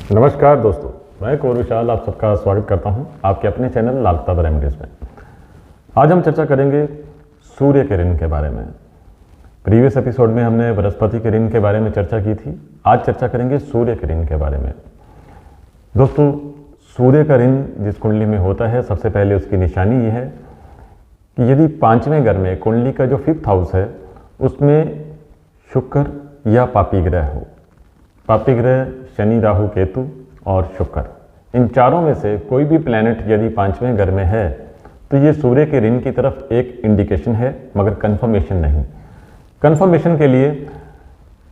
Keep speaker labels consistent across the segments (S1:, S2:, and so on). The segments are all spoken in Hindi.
S1: नमस्कार दोस्तों, मैं कुंवर विशाल आप सबका स्वागत करता हूं आपके अपने चैनल लाल किताब रेमेडीज में। आज हम चर्चा करेंगे सूर्य के ऋण के बारे में। प्रीवियस एपिसोड में हमने बृहस्पति के ऋण के बारे में चर्चा की थी। आज चर्चा करेंगे सूर्य के ऋण के बारे में। दोस्तों, सूर्य का ऋण जिस कुंडली में होता है, सबसे पहले उसकी निशानी ये है कि यदि 5वें घर में कुंडली का जो 5th हाउस है उसमें शुक्र या पापी ग्रह हो। पापी ग्रह शनि, राहु, केतु और शुक्र, इन चारों में से कोई भी प्लैनेट यदि 5वें घर में है तो ये सूर्य के ऋण की तरफ एक इंडिकेशन है, मगर कंफर्मेशन नहीं। कंफर्मेशन के लिए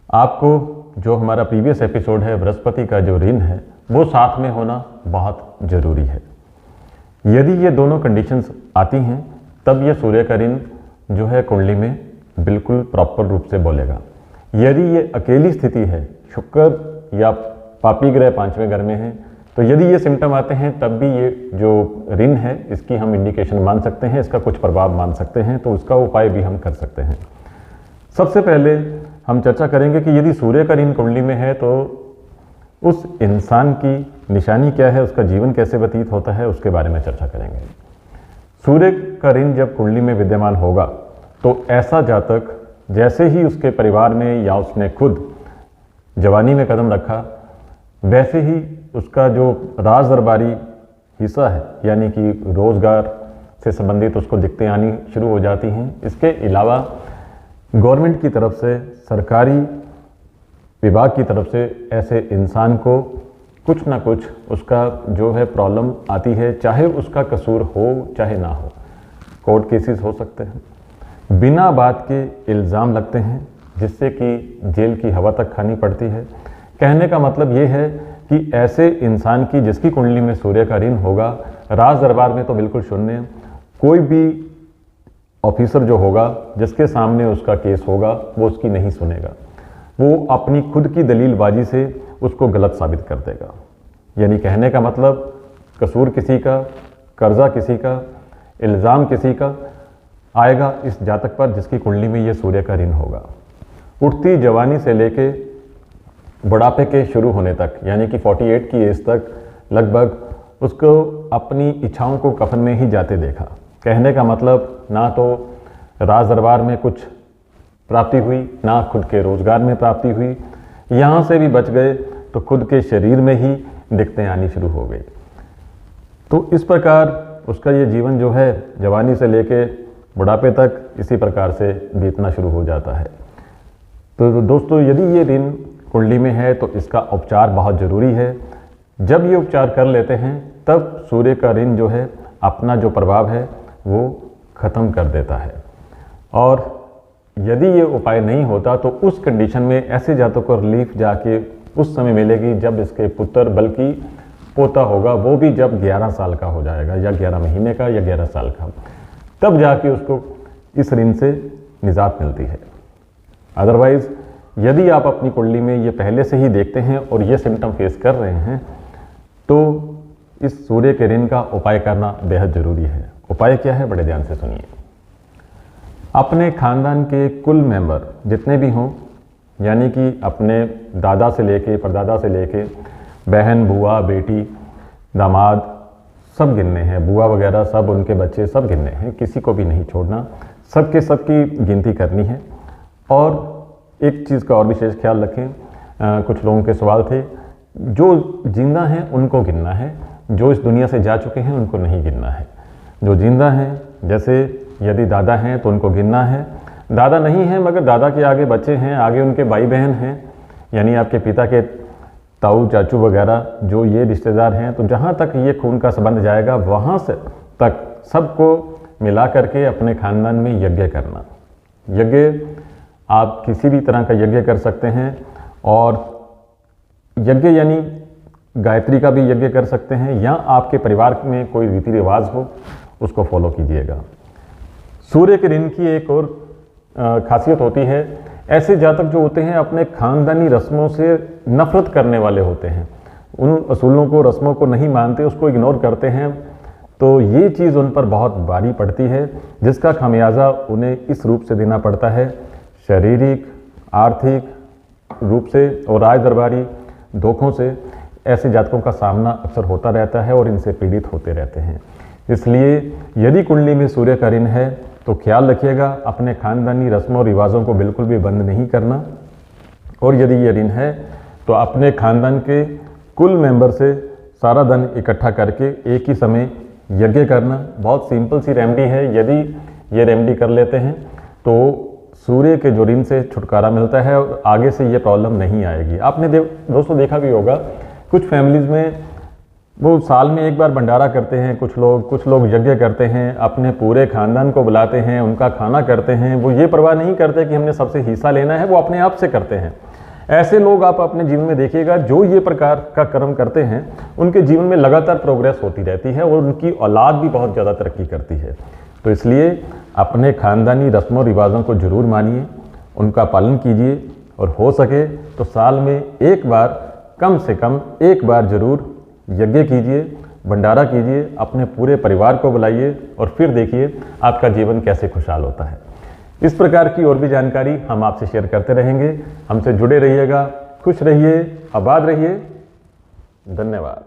S1: आपको जो हमारा प्रीवियस एपिसोड है बृहस्पति का जो ऋण है वो साथ में होना बहुत ज़रूरी है। यदि ये दोनों कंडीशंस आती हैं तब ये सूर्य का ऋण जो है कुंडली में बिल्कुल प्रॉपर रूप से बोलेगा। यदि ये अकेली स्थिति है, शुक्र या पापी ग्रह 5वें घर में है, तो यदि ये सिम्टम आते हैं तब भी ये जो ऋण है इसकी हम इंडिकेशन मान सकते हैं, इसका कुछ प्रभाव मान सकते हैं, तो उसका उपाय भी हम कर सकते हैं। सबसे पहले हम चर्चा करेंगे कि यदि सूर्य का ऋण कुंडली में है तो उस इंसान की निशानी क्या है, उसका जीवन कैसे व्यतीत होता है, उसके बारे में चर्चा करेंगे। सूर्य का ऋण जब कुंडली में विद्यमान होगा तो ऐसा जातक जैसे ही उसके परिवार में या उसने खुद जवानी में कदम रखा, वैसे ही उसका जो राज दरबारी हिस्सा है यानी कि रोजगार से संबंधित उसको दिक्कतें आनी शुरू हो जाती हैं। इसके अलावा गवर्नमेंट की तरफ से, सरकारी विभाग की तरफ से ऐसे इंसान को कुछ ना कुछ उसका जो है प्रॉब्लम आती है, चाहे उसका कसूर हो चाहे ना हो। कोर्ट केसेस हो सकते हैं, बिना बात के इल्ज़ाम लगते हैं जिससे कि जेल की हवा तक खानी पड़ती है। कहने का मतलब ये है कि ऐसे इंसान की जिसकी कुंडली में सूर्य का ऋण होगा, राज दरबार में तो बिल्कुल शून्य। कोई भी ऑफिसर जो होगा जिसके सामने उसका केस होगा वो उसकी नहीं सुनेगा, वो अपनी खुद की दलीलबाजी से उसको गलत साबित कर देगा। यानी कहने का मतलब कसूर किसी का, कर्जा किसी का, इल्ज़ाम किसी का आएगा इस जातक पर जिसकी कुंडली में ये सूर्य का ऋण होगा। उठती जवानी से लेके बुढ़ापे के शुरू होने तक यानी कि 48 की एज तक लगभग उसको अपनी इच्छाओं को कफन में ही जाते देखा। कहने का मतलब ना तो राज दरबार में कुछ प्राप्ति हुई, ना खुद के रोजगार में प्राप्ति हुई, यहाँ से भी बच गए तो खुद के शरीर में ही दिक्कतें आनी शुरू हो गई। तो इस प्रकार उसका ये जीवन जो है जवानी से लेके बुढ़ापे तक इसी प्रकार से बीतना शुरू हो जाता है। तो दोस्तों, यदि ये ऋण कुंडली में है तो इसका उपचार बहुत ज़रूरी है। जब ये उपचार कर लेते हैं तब सूर्य का ऋण जो है अपना जो प्रभाव है वो ख़त्म कर देता है। और यदि ये उपाय नहीं होता तो उस कंडीशन में ऐसे जातकों को रिलीफ जाके उस समय मिलेगी जब इसके पुत्र बल्कि पोता होगा, वो भी जब 11 साल का हो जाएगा या 11 महीने का या 11 साल का, तब जाके उसको इस ऋण से निजात मिलती है। अदरवाइज़ यदि आप अपनी कुंडली में ये पहले से ही देखते हैं और ये सिम्टम फेस कर रहे हैं तो इस सूर्य के ऋण का उपाय करना बेहद ज़रूरी है। उपाय क्या है, बड़े ध्यान से सुनिए। अपने खानदान के कुल मेंबर जितने भी हों, यानी कि अपने दादा से लेके परदादा से लेके बहन, बुआ, बेटी, दामाद सब गिनने हैं, बुआ वगैरह सब, उनके बच्चे सब गिनने हैं, किसी को भी नहीं छोड़ना, सबके सबकी गिनती करनी है। और एक चीज़ का और विशेष ख्याल रखें, कुछ लोगों के सवाल थे, जो जिंदा हैं उनको गिनना है, जो इस दुनिया से जा चुके हैं उनको नहीं गिनना है। जो जिंदा हैं, जैसे यदि दादा हैं तो उनको गिनना है, दादा नहीं हैं मगर दादा के आगे बच्चे हैं, आगे उनके भाई बहन हैं, यानी आपके पिता के ताऊ चाचू वगैरह जो ये रिश्तेदार हैं, तो जहाँ तक ये खून का संबंध जाएगा वहाँ से तक सबको मिला करके अपने खानदान में यज्ञ करना। यज्ञ आप किसी भी तरह का यज्ञ कर सकते हैं, और यज्ञ यानी गायत्री का भी यज्ञ कर सकते हैं, या आपके परिवार में कोई रीति रिवाज हो उसको फॉलो कीजिएगा। सूर्य के ऋण की एक और खासियत होती है, ऐसे जातक जो होते हैं अपने खानदानी रस्मों से नफरत करने वाले होते हैं, उन असूलों को, रस्मों को नहीं मानते, उसको इग्नोर करते हैं, तो ये चीज़ उन पर बहुत भारी पड़ती है, जिसका खामियाजा उन्हें इस रूप से देना पड़ता है, शारीरिक, आर्थिक रूप से और राज दरबारी धोखों से। ऐसे जातकों का सामना अक्सर होता रहता है और इनसे पीड़ित होते रहते हैं। इसलिए यदि कुंडली में सूर्य का ऋण है तो ख्याल रखिएगा, अपने खानदानी रस्मों और रिवाजों को बिल्कुल भी बंद नहीं करना। और यदि ये ऋण है तो अपने खानदान के कुल मेंबर से सारा धन इकट्ठा करके एक ही समय यज्ञ करना। बहुत सिंपल सी रेमेडी है, यदि ये रेमेडी कर लेते हैं तो सूर्य के जो ऋण से छुटकारा मिलता है और आगे से ये प्रॉब्लम नहीं आएगी। आपने दोस्तों देखा भी होगा, कुछ फैमिलीज़ में वो साल में एक बार भंडारा करते हैं, कुछ लोग यज्ञ करते हैं, अपने पूरे खानदान को बुलाते हैं, उनका खाना करते हैं। वो ये परवाह नहीं करते कि हमने सबसे हिस्सा लेना है, वो अपने आप से करते हैं। ऐसे लोग आप अपने जीवन में देखिएगा, जो ये प्रकार का कर्म करते हैं उनके जीवन में लगातार प्रोग्रेस होती रहती है और उनकी औलाद भी बहुत ज़्यादा तरक्की करती है। तो इसलिए अपने खानदानी रस्मों रिवाजों को जरूर मानिए, उनका पालन कीजिए और हो सके तो साल में एक बार, कम से कम एक बार जरूर यज्ञ कीजिए, भंडारा कीजिए, अपने पूरे परिवार को बुलाइए और फिर देखिए आपका जीवन कैसे खुशहाल होता है। इस प्रकार की और भी जानकारी हम आपसे शेयर करते रहेंगे। हमसे जुड़े रहिएगा, खुश रहिए, आबाद रहिए। धन्यवाद।